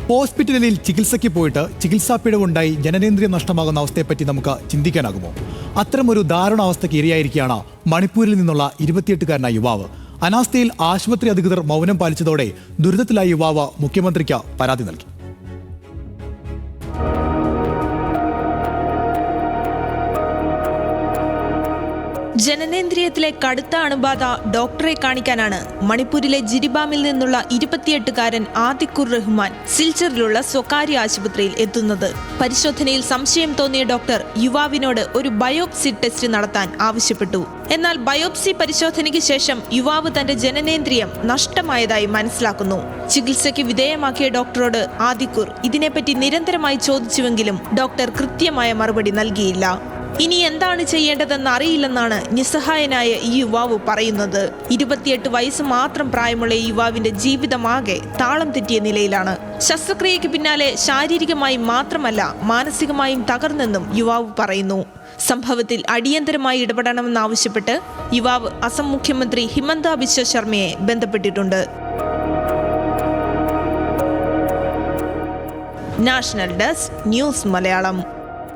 ഹോസ്പിറ്റലിൽ ചികിത്സയ്ക്ക് പോയിട്ട് ചികിത്സാ പിഴവുണ്ടായി ജനനേന്ദ്രിയം നഷ്ടമാകുന്ന അവസ്ഥയെപ്പറ്റി നമുക്ക് ചിന്തിക്കാനാകുമോ? അത്തരമൊരു ദാരുണാവസ്ഥയ്ക്ക് ഇരയായിരിക്കുകയാണ് മണിപ്പൂരിൽ നിന്നുള്ള 28-കാരനായ യുവാവ്. അനാസ്ഥയിൽ ആശുപത്രി അധികൃതർ മൗനം പാലിച്ചതോടെ ദുരിതത്തിലായ യുവാവ് മുഖ്യമന്ത്രിക്ക് പരാതി നൽകി. ജനനേന്ദ്രിയത്തിലെ കടുത്ത അണുബാധ ഡോക്ടറെ കാണിക്കാനാണ് മണിപ്പൂരിലെ ജിരിബാമിൽ നിന്നുള്ള 28-കാരൻ ആദിഖുർ റഹ്മാൻ സിൽച്ചറിലുള്ള സ്വകാര്യ ആശുപത്രിയിൽ എത്തുന്നത്. പരിശോധനയിൽ സംശയം തോന്നിയ ഡോക്ടർ യുവാവിനോട് ഒരു ബയോപ്സി ടെസ്റ്റ് നടത്താൻ ആവശ്യപ്പെട്ടു. എന്നാൽ ബയോപ്സി പരിശോധനയ്ക്ക് ശേഷം യുവാവ് തന്റെ ജനനേന്ദ്രിയം നഷ്ടമായതായി മനസ്സിലാക്കുന്നു. ചികിത്സയ്ക്ക് വിധേയമാക്കിയ ഡോക്ടറോട് ആദിഖുർ ഇതിനെപ്പറ്റി നിരന്തരമായി ചോദിച്ചുവെങ്കിലും ഡോക്ടർ കൃത്യമായ മറുപടി നൽകിയില്ല. ഇനി എന്താണ് ചെയ്യേണ്ടതെന്ന് അറിയില്ലെന്നാണ് നിസ്സഹായനായ ഈ യുവാവ് പറയുന്നത്. 28 വയസ്സ് മാത്രം പ്രായമുള്ള ഈ യുവാവിന്റെ ജീവിതമാകെ താളം തെറ്റിയ നിലയിലാണ്. ശസ്ത്രക്രിയയ്ക്ക് പിന്നാലെ ശാരീരികമായി മാത്രമല്ല മാനസികമായും തകർന്നെന്നും യുവാവ് പറയുന്നു. സംഭവത്തിൽ അടിയന്തരമായി ഇടപെടണമെന്നാവശ്യപ്പെട്ട് യുവാവ് അസം മുഖ്യമന്ത്രി ഹിമന്ത ബിശ്വ ശർമ്മയെ ബന്ധപ്പെട്ടിട്ടുണ്ട്. National desk news Malayalam.